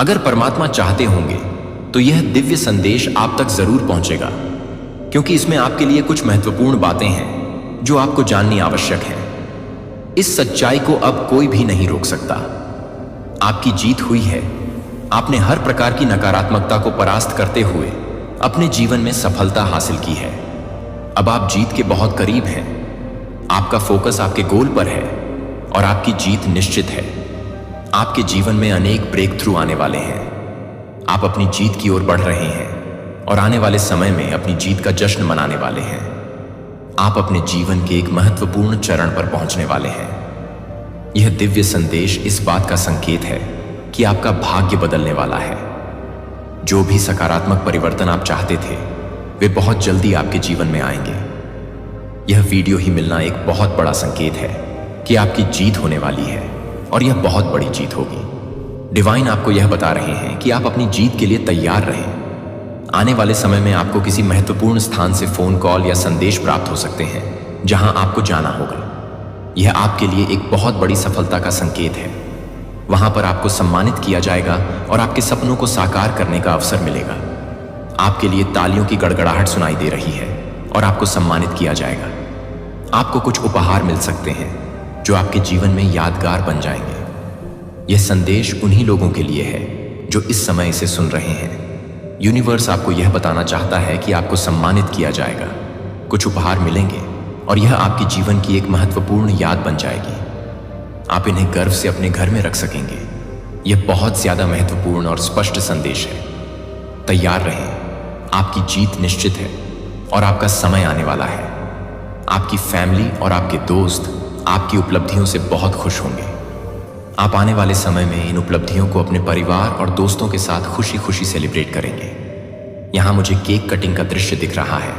अगर परमात्मा चाहते होंगे तो यह दिव्य संदेश आप तक जरूर पहुंचेगा, क्योंकि इसमें आपके लिए कुछ महत्वपूर्ण बातें हैं जो आपको जाननी आवश्यक है। इस सच्चाई को अब कोई भी नहीं रोक सकता। आपकी जीत हुई है। आपने हर प्रकार की नकारात्मकता को परास्त करते हुए अपने जीवन में सफलता हासिल की है। अब आप जीत के बहुत करीब हैं। आपका फोकस आपके गोल पर है और आपकी जीत निश्चित है। आपके जीवन में अनेक ब्रेक थ्रू आने वाले हैं। आप अपनी जीत की ओर बढ़ रहे हैं और आने वाले समय में अपनी जीत का जश्न मनाने वाले हैं। आप अपने जीवन के एक महत्वपूर्ण चरण पर पहुंचने वाले हैं। यह दिव्य संदेश इस बात का संकेत है कि आपका भाग्य बदलने वाला है। जो भी सकारात्मक परिवर्तन आप चाहते थे वे बहुत जल्दी आपके जीवन में आएंगे। यह वीडियो ही मिलना एक बहुत बड़ा संकेत है कि आपकी जीत होने वाली है और यह बहुत बड़ी जीत होगी। डिवाइन आपको यह बता रहे हैं कि आप अपनी जीत के लिए तैयार रहें। आने वाले समय में आपको किसी महत्वपूर्ण स्थान से फोन कॉल या संदेश प्राप्त हो सकते हैं जहां आपको जाना होगा। यह आपके लिए एक बहुत बड़ी सफलता का संकेत है। वहां पर आपको सम्मानित किया जाएगा और आपके सपनों को साकार करने का अवसर मिलेगा। आपके लिए तालियों की गड़गड़ाहट सुनाई दे रही है और आपको सम्मानित किया जाएगा। आपको कुछ उपहार मिल सकते हैं जो आपके जीवन में यादगार बन जाएंगे। यह संदेश उन्हीं लोगों के लिए है जो इस समय इसे सुन रहे हैं। यूनिवर्स आपको यह बताना चाहता है कि आपको सम्मानित किया जाएगा, कुछ उपहार मिलेंगे और यह आपके जीवन की एक महत्वपूर्ण याद बन जाएगी। आप इन्हें गर्व से अपने घर में रख सकेंगे। यह बहुत ज्यादा महत्वपूर्ण और स्पष्ट संदेश है। तैयार रहें, आपकी जीत निश्चित है और आपका समय आने वाला है। आपकी फैमिली और आपके दोस्त आपकी उपलब्धियों से बहुत खुश होंगे। आप आने वाले समय में इन उपलब्धियों को अपने परिवार और दोस्तों के साथ खुशी खुशी सेलिब्रेट करेंगे। यहाँ मुझे केक कटिंग का दृश्य दिख रहा है।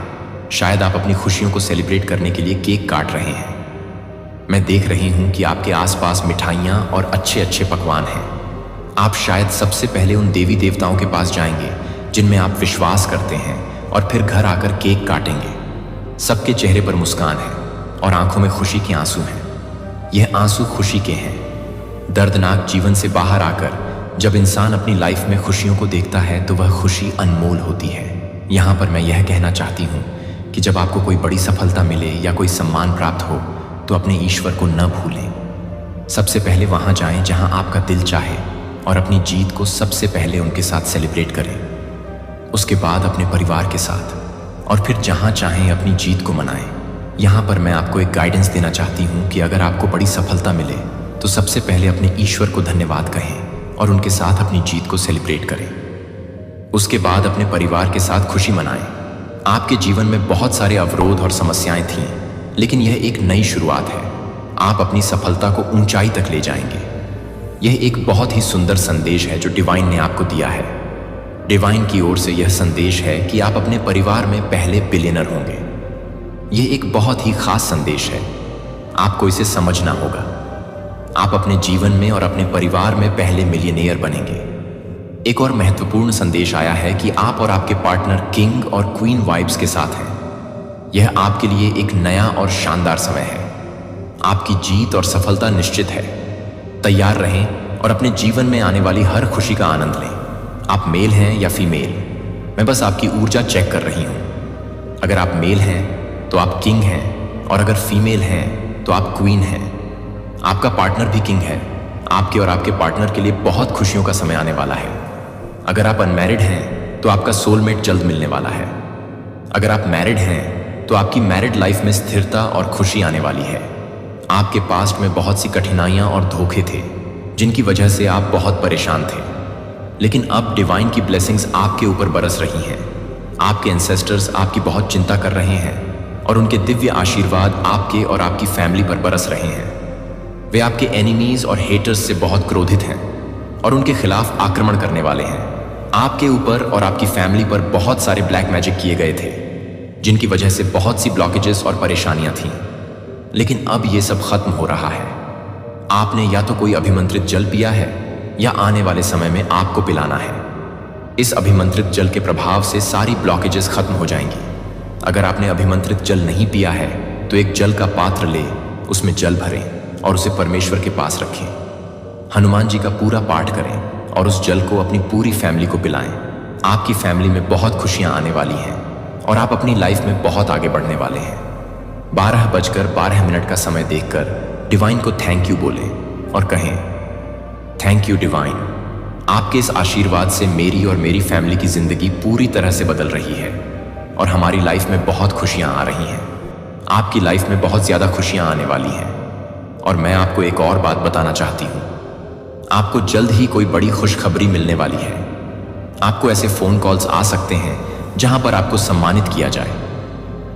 शायद आप अपनी खुशियों को सेलिब्रेट करने के लिए केक काट रहे हैं। मैं देख रही हूँ कि आपके आसपास मिठाइयाँ और अच्छे अच्छे पकवान हैं। आप शायद सबसे पहले उन देवी देवताओं के पास जाएंगे जिनमें आप विश्वास करते हैं और फिर घर आकर केक काटेंगे। सबके चेहरे पर मुस्कान है और आंखों में खुशी के आंसू हैं। यह आंसू खुशी के हैं। दर्दनाक जीवन से बाहर आकर जब इंसान अपनी लाइफ में खुशियों को देखता है तो वह खुशी अनमोल होती है। यहाँ पर मैं यह कहना चाहती हूँ कि जब आपको कोई बड़ी सफलता मिले या कोई सम्मान प्राप्त हो तो अपने ईश्वर को न भूलें। सबसे पहले वहाँ जाएं जहाँ आपका दिल चाहे और अपनी जीत को सबसे पहले उनके साथ सेलिब्रेट करें। उसके बाद अपने परिवार के साथ और फिर जहाँ चाहें अपनी जीत को मनाएं। यहाँ पर मैं आपको एक गाइडेंस देना चाहती हूँ कि अगर आपको बड़ी सफलता मिले तो सबसे पहले अपने ईश्वर को धन्यवाद कहें और उनके साथ अपनी जीत को सेलिब्रेट करें। उसके बाद अपने परिवार के साथ खुशी मनाएं। आपके जीवन में बहुत सारे अवरोध और समस्याएं थीं, लेकिन यह एक नई शुरुआत है। आप अपनी सफलता को ऊंचाई तक ले जाएंगे। यह एक बहुत ही सुंदर संदेश है जो डिवाइन ने आपको दिया है। डिवाइन की ओर से यह संदेश है कि आप अपने परिवार में पहले बिलियनर होंगे। यह एक बहुत ही खास संदेश है। आपको इसे समझना होगा। आप अपने जीवन में और अपने परिवार में पहले मिलियनेयर बनेंगे। एक और महत्वपूर्ण संदेश आया है कि आप और आपके पार्टनर किंग और क्वीन वाइब्स के साथ हैं। यह आपके लिए एक नया और शानदार समय है। आपकी जीत और सफलता निश्चित है। तैयार रहें और अपने जीवन में आने वाली हर खुशी का आनंद लें। आप मेल हैं या फीमेल, मैं बस आपकी ऊर्जा चेक कर रही हूँ। अगर आप मेल हैं तो आप किंग हैं और अगर फीमेल हैं तो आप क्वीन हैं। आपका पार्टनर भी किंग है। आपके और आपके पार्टनर के लिए बहुत खुशियों का समय आने वाला है। अगर आप अनमैरिड हैं तो आपका सोलमेट जल्द मिलने वाला है। अगर आप मैरिड हैं तो आपकी मैरिड लाइफ में स्थिरता और खुशी आने वाली है। आपके पास्ट में बहुत सी कठिनाइयां और धोखे थे जिनकी वजह से आप बहुत परेशान थे, लेकिन अब डिवाइन की ब्लेसिंग्स आपके ऊपर बरस रही हैं। आपके एंसेस्टर्स आपकी बहुत चिंता कर रहे हैं और उनके दिव्य आशीर्वाद आपके और आपकी फैमिली पर बरस रहे हैं। वे आपके एनिमीज और हेटर्स से बहुत क्रोधित हैं और उनके खिलाफ आक्रमण करने वाले हैं। आपके ऊपर और आपकी फैमिली पर बहुत सारे ब्लैक मैजिक किए गए थे जिनकी वजह से बहुत सी ब्लॉकेजेस और परेशानियां थीं, लेकिन अब ये सब खत्म हो रहा है। आपने या तो कोई अभिमंत्रित जल पिया है या आने वाले समय में आपको पिलाना है। इस अभिमंत्रित जल के प्रभाव से सारी ब्लॉकेजेस खत्म हो जाएंगी। अगर आपने अभिमंत्रित जल नहीं पिया है तो एक जल का पात्र ले, उसमें जल भरें और उसे परमेश्वर के पास रखें। हनुमान जी का पूरा पाठ करें और उस जल को अपनी पूरी फैमिली को पिलाएं। आपकी फैमिली में बहुत खुशियां आने वाली हैं और आप अपनी लाइफ में बहुत आगे बढ़ने वाले हैं। 12:12 का समय देखकर डिवाइन को थैंक यू बोलें और कहें, थैंक यू डिवाइन, आपके इस आशीर्वाद से मेरी और मेरी फैमिली की जिंदगी पूरी तरह से बदल रही है और हमारी लाइफ में बहुत खुशियां आ रही हैं। आपकी लाइफ में बहुत ज़्यादा खुशियां आने वाली हैं। और मैं आपको एक और बात बताना चाहती हूँ, आपको जल्द ही कोई बड़ी खुशखबरी मिलने वाली है। आपको ऐसे फ़ोन कॉल्स आ सकते हैं जहां पर आपको सम्मानित किया जाए।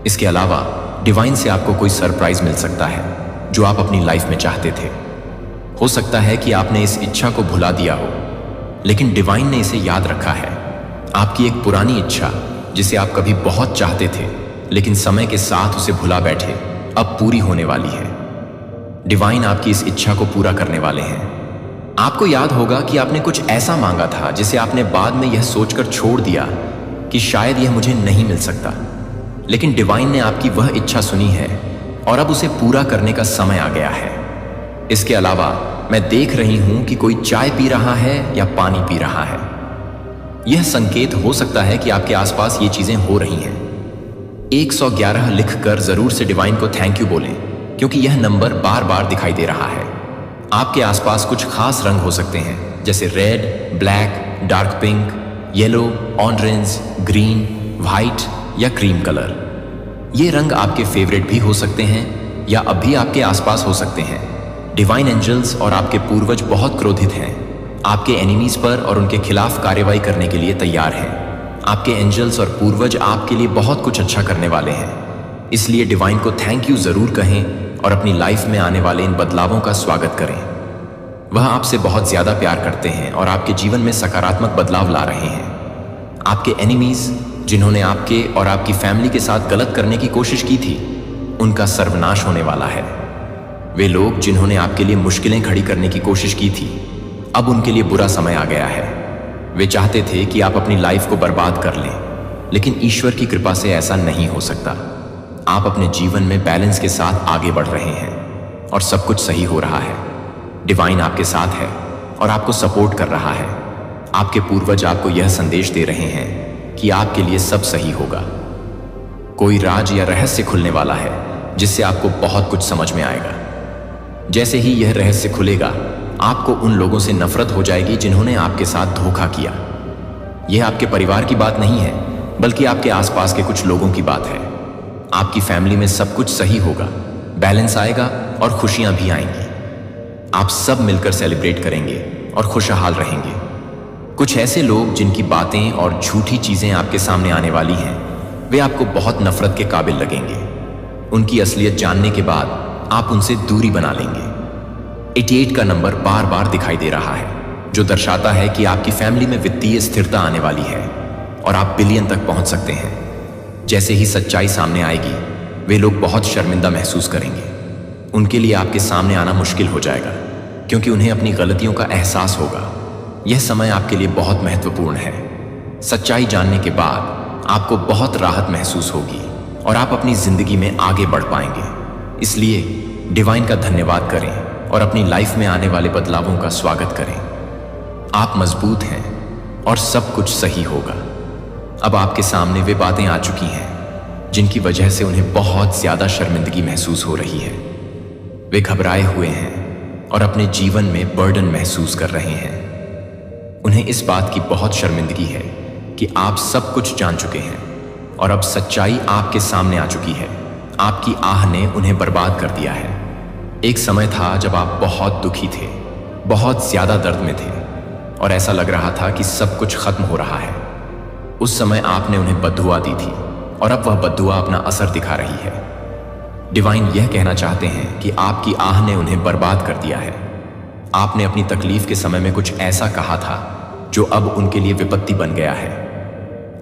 इसके अलावा डिवाइन से आपको कोई सरप्राइज मिल सकता है जो आप अपनी लाइफ में चाहते थे। हो सकता है कि आपने इस इच्छा को भुला दिया हो, लेकिन डिवाइन ने इसे याद रखा है। आपकी एक पुरानी इच्छा जिसे आप कभी बहुत चाहते थे लेकिन समय के साथ उसे भुला बैठे, अब पूरी होने वाली है। डिवाइन आपकी इस इच्छा को पूरा करने वाले हैं। आपको याद होगा कि आपने कुछ ऐसा मांगा था जिसे आपने बाद में यह सोचकर छोड़ दिया कि शायद यह मुझे नहीं मिल सकता, लेकिन डिवाइन ने आपकी वह इच्छा सुनी है और अब उसे पूरा करने का समय आ गया है। इसके अलावा मैं देख रही हूं कि कोई चाय पी रहा है या पानी पी रहा है। यह संकेत हो सकता है कि आपके आसपास ये चीजें हो रही हैं। 111 लिखकर जरूर से डिवाइन को थैंक यू बोलें, क्योंकि यह नंबर बार बार दिखाई दे रहा है। आपके आसपास कुछ खास रंग हो सकते हैं, जैसे red, black, dark pink, yellow, orange, green, white या क्रीम कलर। ये रंग आपके फेवरेट भी हो सकते हैं या अभी आपके आसपास हो सकते हैं। डिवाइन एंजल्स और आपके पूर्वज बहुत क्रोधित हैं। आपके एनिमीज पर और उनके खिलाफ कार्रवाई करने के लिए तैयार हैं। आपके एंजल्स और पूर्वज आपके लिए बहुत कुछ अच्छा करने वाले हैं। इसलिए डिवाइन को थैंक यू जरूर कहें और अपनी लाइफ में आने वाले इन बदलावों का स्वागत करें। वह आपसे बहुत ज्यादा प्यार करते हैं और आपके जीवन में सकारात्मक बदलाव ला रहे हैं। आपके एनिमीज जिन्होंने आपके और आपकी फैमिली के साथ गलत करने की कोशिश की थी, उनका सर्वनाश होने वाला है। वे लोग जिन्होंने आपके लिए मुश्किलें खड़ी करने की कोशिश की थी, अब उनके लिए बुरा समय आ गया है। वे चाहते थे कि आप अपनी लाइफ को बर्बाद कर लें, लेकिन ईश्वर की कृपा से ऐसा नहीं हो सकता। आप अपने जीवन में बैलेंस के साथ आगे बढ़ रहे हैं और सब कुछ सही हो रहा है। डिवाइन आपके साथ है और आपको सपोर्ट कर रहा है। आपके पूर्वज आपको यह संदेश दे रहे हैं कि आपके लिए सब सही होगा। कोई राज या रहस्य खुलने वाला है जिससे आपको बहुत कुछ समझ में आएगा। जैसे ही यह रहस्य खुलेगा, आपको उन लोगों से नफरत हो जाएगी जिन्होंने आपके साथ धोखा किया। यह आपके परिवार की बात नहीं है, बल्कि आपके आसपास के कुछ लोगों की बात है। आपकी फैमिली में सब कुछ सही होगा, बैलेंस आएगा और खुशियां भी आएंगी। आप सब मिलकर सेलिब्रेट करेंगे और खुशहाल रहेंगे। कुछ ऐसे लोग जिनकी बातें और झूठी चीजें आपके सामने आने वाली हैं, वे आपको बहुत नफरत के काबिल लगेंगे। उनकी असलियत जानने के बाद आप उनसे दूरी बना लेंगे। 88 का नंबर बार बार दिखाई दे रहा है, जो दर्शाता है कि आपकी फैमिली में वित्तीय स्थिरता आने वाली है और आप बिलियन तक पहुंच सकते हैं। जैसे ही सच्चाई सामने आएगी, वे लोग बहुत शर्मिंदा महसूस करेंगे। उनके लिए आपके सामने आना मुश्किल हो जाएगा, क्योंकि उन्हें अपनी गलतियों का एहसास होगा। यह समय आपके लिए बहुत महत्वपूर्ण है। सच्चाई जानने के बाद आपको बहुत राहत महसूस होगी और आप अपनी जिंदगी में आगे बढ़ पाएंगे। इसलिए डिवाइन का धन्यवाद करें और अपनी लाइफ में आने वाले बदलावों का स्वागत करें। आप मजबूत हैं और सब कुछ सही होगा। अब आपके सामने वे बातें आ चुकी हैं जिनकी वजह से उन्हें बहुत ज्यादा शर्मिंदगी महसूस हो रही है। वे घबराए हुए हैं और अपने जीवन में बर्डन महसूस कर रहे हैं। उन्हें इस बात की बहुत शर्मिंदगी है कि आप सब कुछ जान चुके हैं और अब सच्चाई आपके सामने आ चुकी है। आपकी आह ने उन्हें बर्बाद कर दिया है। एक समय था जब आप बहुत दुखी थे, बहुत ज्यादा दर्द में थे और ऐसा लग रहा था कि सब कुछ खत्म हो रहा है। उस समय आपने उन्हें बद्दुआ दी थी और अब वह बद्दुआ अपना असर दिखा रही है। डिवाइन यह कहना चाहते हैं कि आपकी आह ने उन्हें बर्बाद कर दिया है। आपने अपनी तकलीफ के समय में कुछ ऐसा कहा था जो अब उनके लिए विपत्ति बन गया है।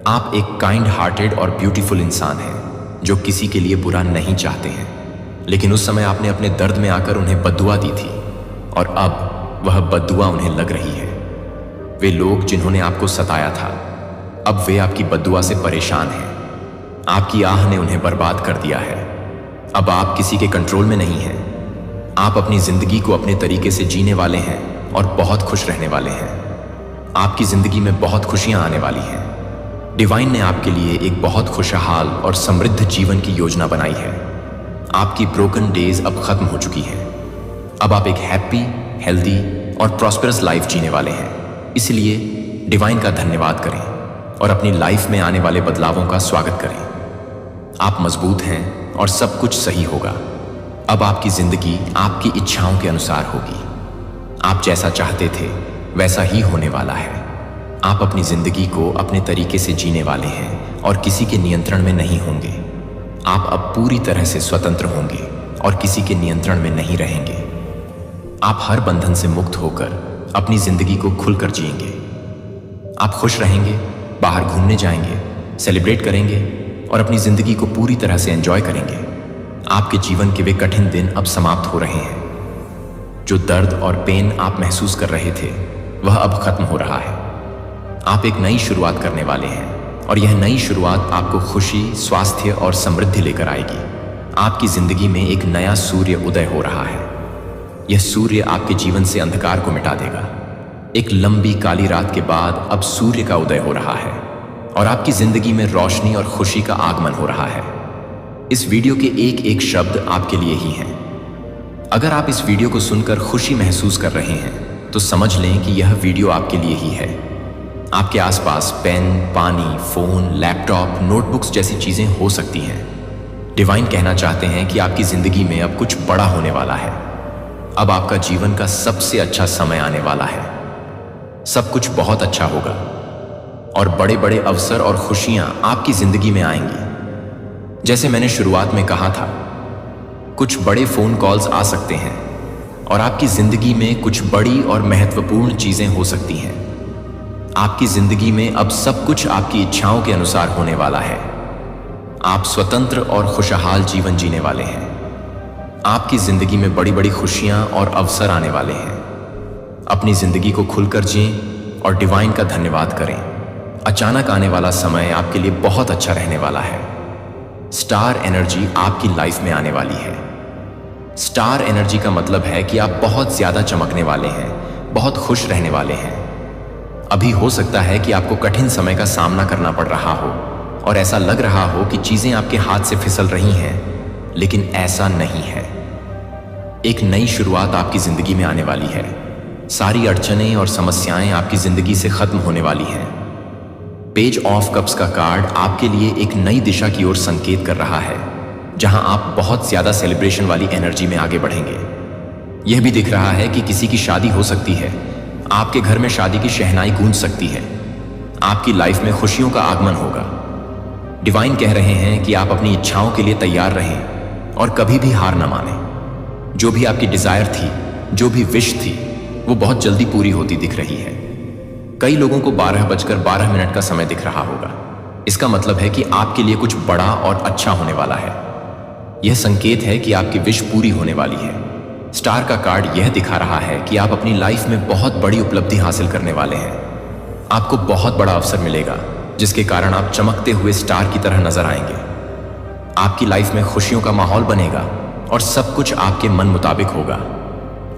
आप एक काइंड हार्टेड और ब्यूटीफुल इंसान हैं जो किसी के लिए बुरा नहीं चाहते हैं, लेकिन उस समय आपने अपने दर्द में आकर उन्हें बद्दुआ दी थी और अब वह बद्दुआ उन्हें लग रही है। वे लोग जिन्होंने आपको सताया था, अब वे आपकी बद्दुआ से परेशान हैं। आपकी आह ने उन्हें बर्बाद कर दिया है। अब आप किसी के कंट्रोल में नहीं हैं। आप अपनी जिंदगी को अपने तरीके से जीने वाले हैं और बहुत खुश रहने वाले हैं। आपकी जिंदगी में बहुत खुशियां आने वाली हैं। डिवाइन ने आपके लिए एक बहुत खुशहाल और समृद्ध जीवन की योजना बनाई है। आपकी ब्रोकन डेज अब खत्म हो चुकी हैं। अब आप एक हैप्पी, हेल्दी और प्रॉस्पेरस लाइफ जीने वाले हैं। इसलिए डिवाइन का धन्यवाद करें और अपनी लाइफ में आने वाले बदलावों का स्वागत करें। आप मजबूत हैं और सब कुछ सही होगा। अब आपकी जिंदगी आपकी इच्छाओं के अनुसार होगी। आप जैसा चाहते थे वैसा ही होने वाला है। आप अपनी जिंदगी को अपने तरीके से जीने वाले हैं और किसी के नियंत्रण में नहीं होंगे। आप अब पूरी तरह से स्वतंत्र होंगे और किसी के नियंत्रण में नहीं रहेंगे। आप हर बंधन से मुक्त होकर अपनी जिंदगी को खुलकर जिएंगे। आप खुश रहेंगे, बाहर घूमने जाएंगे, सेलिब्रेट करेंगे और अपनी जिंदगी को पूरी तरह से एंजॉय करेंगे। आपके जीवन के वे कठिन दिन अब समाप्त हो रहे हैं। जो दर्द और पेन आप महसूस कर रहे थे वह अब खत्म हो रहा है। आप एक नई शुरुआत करने वाले हैं और यह नई शुरुआत आपको खुशी, स्वास्थ्य और समृद्धि लेकर आएगी। आपकी जिंदगी में एक नया सूर्य उदय हो रहा है। यह सूर्य आपके जीवन से अंधकार को मिटा देगा। एक लंबी काली रात के बाद अब सूर्य का उदय हो रहा है और आपकी जिंदगी में रोशनी और खुशी का आगमन हो रहा है। इस वीडियो के एक एक शब्द आपके लिए ही हैं। अगर आप इस वीडियो को सुनकर खुशी महसूस कर रहे हैं तो समझ लें कि यह वीडियो आपके लिए ही है। आपके आसपास पेन, पानी, फोन, लैपटॉप, नोटबुक्स जैसी चीजें हो सकती हैं। डिवाइन कहना चाहते हैं कि आपकी जिंदगी में अब कुछ बड़ा होने वाला है। अब आपका जीवन का सबसे अच्छा समय आने वाला है। सब कुछ बहुत अच्छा होगा और बड़े बड़े अवसर और खुशियां आपकी जिंदगी में आएंगी। जैसे मैंने शुरुआत में कहा था, कुछ बड़े फोन कॉल्स आ सकते हैं और आपकी जिंदगी में कुछ बड़ी और महत्वपूर्ण चीजें हो सकती हैं। आपकी जिंदगी में अब सब कुछ आपकी इच्छाओं के अनुसार होने वाला है। आप स्वतंत्र और खुशहाल जीवन जीने वाले हैं। आपकी जिंदगी में बड़ी बड़ी खुशियां और अवसर आने वाले हैं। अपनी जिंदगी को खुलकर जिएं और डिवाइन का धन्यवाद करें। अचानक आने वाला समय आपके लिए बहुत अच्छा रहने वाला है। स्टार एनर्जी आपकी लाइफ में आने वाली है। स्टार एनर्जी का मतलब है कि आप बहुत ज्यादा चमकने वाले हैं, बहुत खुश रहने वाले हैं। अभी हो सकता है कि आपको कठिन समय का सामना करना पड़ रहा हो और ऐसा लग रहा हो कि चीजें आपके हाथ से फिसल रही हैं, लेकिन ऐसा नहीं है। एक नई शुरुआत आपकी जिंदगी में आने वाली है। सारी अड़चनें और समस्याएं आपकी जिंदगी से खत्म होने वाली हैं। पेज ऑफ कप्स का कार्ड आपके लिए एक नई दिशा की ओर संकेत कर रहा है, जहां आप बहुत ज्यादा सेलिब्रेशन वाली एनर्जी में आगे बढ़ेंगे। यह भी दिख रहा है कि किसी की शादी हो सकती है। आपके घर में शादी की शहनाई गूंज सकती है। आपकी लाइफ में खुशियों का आगमन होगा। डिवाइन कह रहे हैं कि आप अपनी इच्छाओं के लिए तैयार रहें और कभी भी हार न मानें। जो भी आपकी डिजायर थी, जो भी विश थी, वो बहुत जल्दी पूरी होती दिख रही है। कई लोगों को 12:12 का समय दिख रहा होगा। इसका मतलब है कि आपके लिए कुछ बड़ा और अच्छा होने वाला है। यह संकेत है कि आपकी विश पूरी होने वाली है। स्टार का कार्ड यह दिखा रहा है कि आप अपनी लाइफ में बहुत बड़ी उपलब्धि हासिल करने वाले हैं। आपको बहुत बड़ा अवसर मिलेगा जिसके कारण आप चमकते हुए स्टार की तरह नजर आएंगे। आपकी लाइफ में खुशियों का माहौल बनेगा और सब कुछ आपके मन मुताबिक होगा।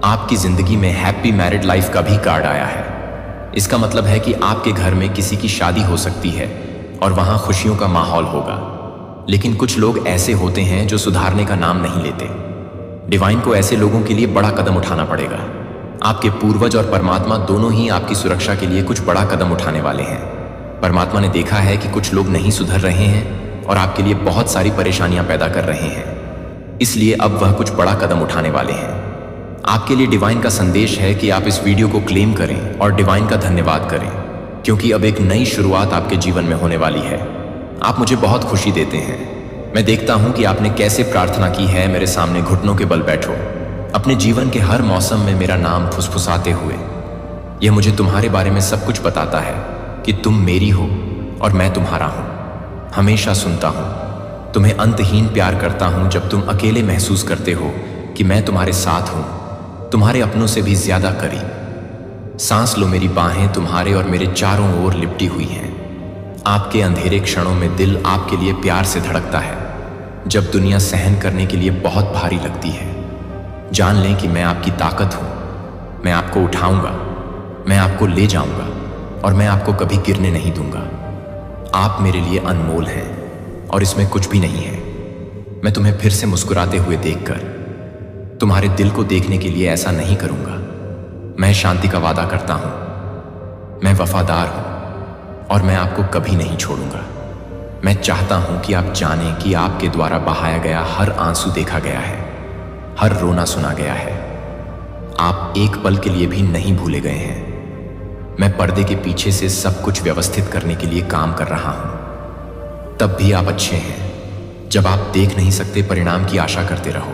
आपकी जिंदगी में हैप्पी मैरिड लाइफ का भी कार्ड आया है। इसका मतलब है कि आपके घर में किसी की शादी हो सकती है और वहां खुशियों का माहौल होगा। लेकिन कुछ लोग ऐसे होते हैं जो सुधारने का नाम नहीं लेते। डिवाइन को ऐसे लोगों के लिए बड़ा कदम उठाना पड़ेगा। आपके पूर्वज और परमात्मा दोनों ही आपकी सुरक्षा के लिए कुछ बड़ा कदम उठाने वाले हैं। परमात्मा ने देखा है कि कुछ लोग नहीं सुधर रहे हैं और आपके लिए बहुत सारी परेशानियां पैदा कर रहे हैं। इसलिए अब वह कुछ बड़ा कदम उठाने वाले हैं। आपके लिए डिवाइन का संदेश है कि आप इस वीडियो को क्लेम करें और डिवाइन का धन्यवाद करें, क्योंकि अब एक नई शुरुआत आपके जीवन में होने वाली है। आप मुझे बहुत खुशी देते हैं। मैं देखता हूं कि आपने कैसे प्रार्थना की है। मेरे सामने घुटनों के बल बैठो, अपने जीवन के हर मौसम में मेरा नाम फुसफुसाते हुए। यह मुझे तुम्हारे बारे में सब कुछ बताता है कि तुम मेरी हो और मैं तुम्हारा हूं। हमेशा सुनता हूं, तुम्हें अंतहीन प्यार करता हूं जब तुम अकेले महसूस करते हो कि मैं तुम्हारे साथ हूं, तुम्हारे अपनों से भी ज्यादा करीब। सांस लो, मेरी बाहें तुम्हारे और मेरे चारों ओर लिपटी हुई हैं। आपके अंधेरे क्षणों में दिल आपके लिए प्यार से धड़कता है। जब दुनिया सहन करने के लिए बहुत भारी लगती है, जान लें कि मैं आपकी ताकत हूं। मैं आपको उठाऊंगा, मैं आपको ले जाऊंगा और मैं आपको कभी गिरने नहीं दूंगा। आप मेरे लिए अनमोल हैं और इसमें कुछ भी नहीं है। मैं तुम्हें फिर से मुस्कुराते हुए देखकर तुम्हारे दिल को देखने के लिए ऐसा नहीं करूंगा। मैं शांति का वादा करता हूं, मैं वफादार हूं और मैं आपको कभी नहीं छोड़ूंगा। मैं चाहता हूं कि आप जानें कि आपके द्वारा बहाया गया हर आंसू देखा गया है, हर रोना सुना गया है। आप एक पल के लिए भी नहीं भूले गए हैं। मैं पर्दे के पीछे से सब कुछ व्यवस्थित करने के लिए काम कर रहा हूं। तब भी आप अच्छे हैं। जब आप देख नहीं सकते, परिणाम की आशा करते रहो,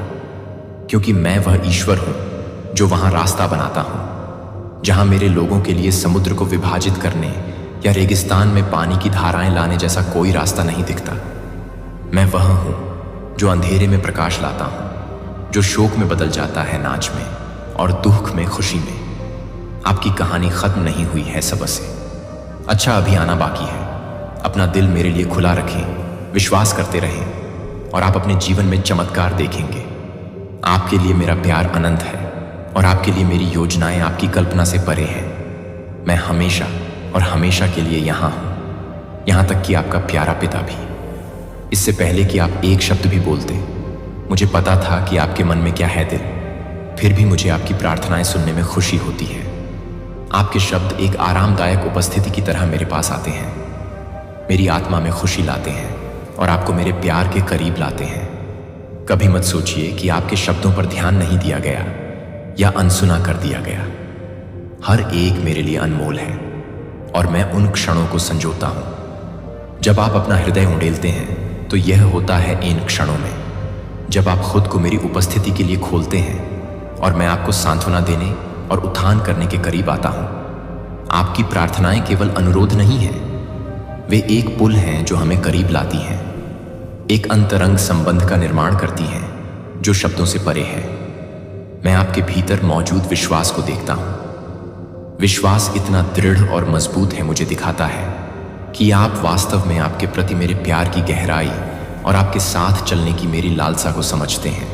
क्योंकि मैं वह ईश्वर हूं जो वहां रास्ता बनाता हूं, जहां मेरे लोगों के लिए समुद्र को विभाजित करने या रेगिस्तान में पानी की धाराएं लाने जैसा कोई रास्ता नहीं दिखता। मैं वह हूं जो अंधेरे में प्रकाश लाता हूं, जो शोक में बदल जाता है नाच में और दुख में खुशी में। आपकी कहानी खत्म नहीं हुई है सबसे। अच्छा, अभी आना बाकी है। अपना दिल मेरे लिए खुला रखें, विश्वास करते रहें और आप अपने जीवन में चमत्कार देखेंगे। आपके लिए मेरा प्यार अनंत है और आपके लिए मेरी योजनाएं आपकी कल्पना से परे हैं। मैं हमेशा और हमेशा के लिए यहां हूं, यहां तक कि आपका प्यारा पिता भी। इससे पहले कि आप एक शब्द भी बोलते, मुझे पता था कि आपके मन में क्या है दिल। फिर भी मुझे आपकी प्रार्थनाएं सुनने में खुशी होती है। आपके शब्द एक आरामदायक उपस्थिति की तरह मेरे पास आते हैं, मेरी आत्मा में खुशी लाते हैं और आपको मेरे प्यार के करीब लाते हैं। कभी मत सोचिए कि आपके शब्दों पर ध्यान नहीं दिया गया या अनसुना कर दिया गया। हर एक मेरे लिए अनमोल है और मैं उन क्षणों को संजोता हूं। जब आप अपना हृदय उंडेलते हैं तो यह होता है इन क्षणों में, जब आप खुद को मेरी उपस्थिति के लिए खोलते हैं और मैं आपको सांत्वना देने और उत्थान करने के करीब आता हूं। आपकी प्रार्थनाएं केवल अनुरोध नहीं हैं, वे एक पुल हैं जो हमें करीब लाती हैं, एक अंतरंग संबंध का निर्माण करती हैं जो शब्दों से परे है। मैं आपके भीतर मौजूद विश्वास को देखता हूं। विश्वास इतना दृढ़ और मजबूत है, मुझे दिखाता है कि आप वास्तव में आपके प्रति मेरे प्यार की गहराई और आपके साथ चलने की मेरी लालसा को समझते हैं।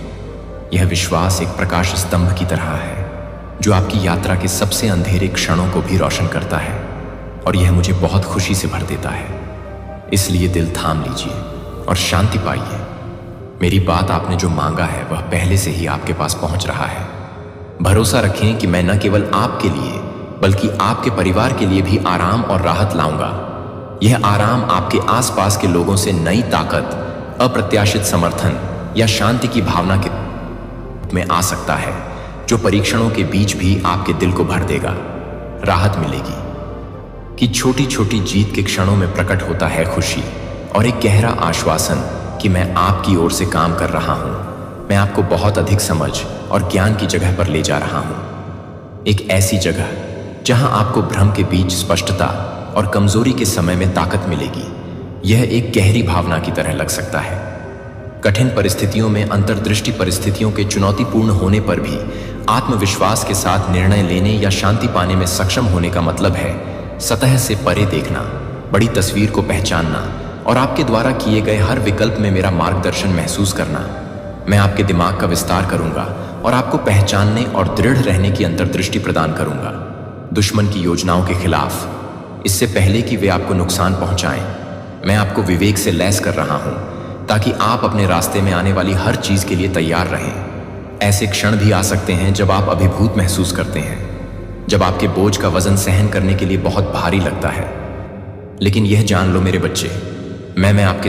यह विश्वास एक प्रकाश स्तंभ की तरह है जो आपकी यात्रा के सबसे अंधेरे क्षणों को भी रोशन करता है और यह मुझे बहुत खुशी से भर देता है। इसलिए दिल थाम लीजिए और शांति पाइए। मेरी बात आपने जो मांगा है वह पहले से ही आपके पास पहुंच रहा है। भरोसा रखें कि मैं न केवल आपके लिए बल्कि आपके परिवार के लिए भी आराम और राहत लाऊंगा। यह आराम आपके आसपास के लोगों से नई ताकत, अप्रत्याशित समर्थन या शांति की भावना के में आ सकता है, जो परीक्षणों के बीच भी आपके दिल को भर देगा। राहत मिलेगी कि छोटी छोटी जीत के क्षणों में प्रकट होता है खुशी और एक गहरा आश्वासन कि मैं आपकी ओर से काम कर रहा हूं। मैं आपको बहुत अधिक समझ और ज्ञान की जगह पर ले जा रहा हूं, एक ऐसी जगह जहां आपको भ्रम के बीच स्पष्टता और कमजोरी के समय में ताकत मिलेगी। यह एक गहरी भावना की तरह लग सकता है। कठिन परिस्थितियों में, अंतर्दृष्टि परिस्थितियों के चुनौतीपूर्ण होने पर भी आत्मविश्वास के साथ निर्णय लेने या शांति पाने में सक्षम होने का मतलब है सतह से परे देखना, बड़ी तस्वीर को पहचानना और आपके द्वारा किए गए हर विकल्प में मेरा मार्गदर्शन महसूस करना। मैं आपके दिमाग का विस्तार करूंगा और आपको पहचानने और दृढ़ रहने की अंतर्दृष्टि प्रदान करूंगा, दुश्मन की योजनाओं के खिलाफ, इससे पहले कि वे आपको नुकसान पहुंचाएं। मैं आपको विवेक से लैस कर रहा हूं ताकि आप अपने रास्ते में आने वाली हर चीज के लिए तैयार रहें। ऐसे क्षण भी आ सकते हैं जब आप अभिभूत महसूस करते हैं, जब आपके बोझ का वजन सहन करने के लिए बहुत भारी लगता है। लेकिन यह जान लो मेरे बच्चे, मैं आपके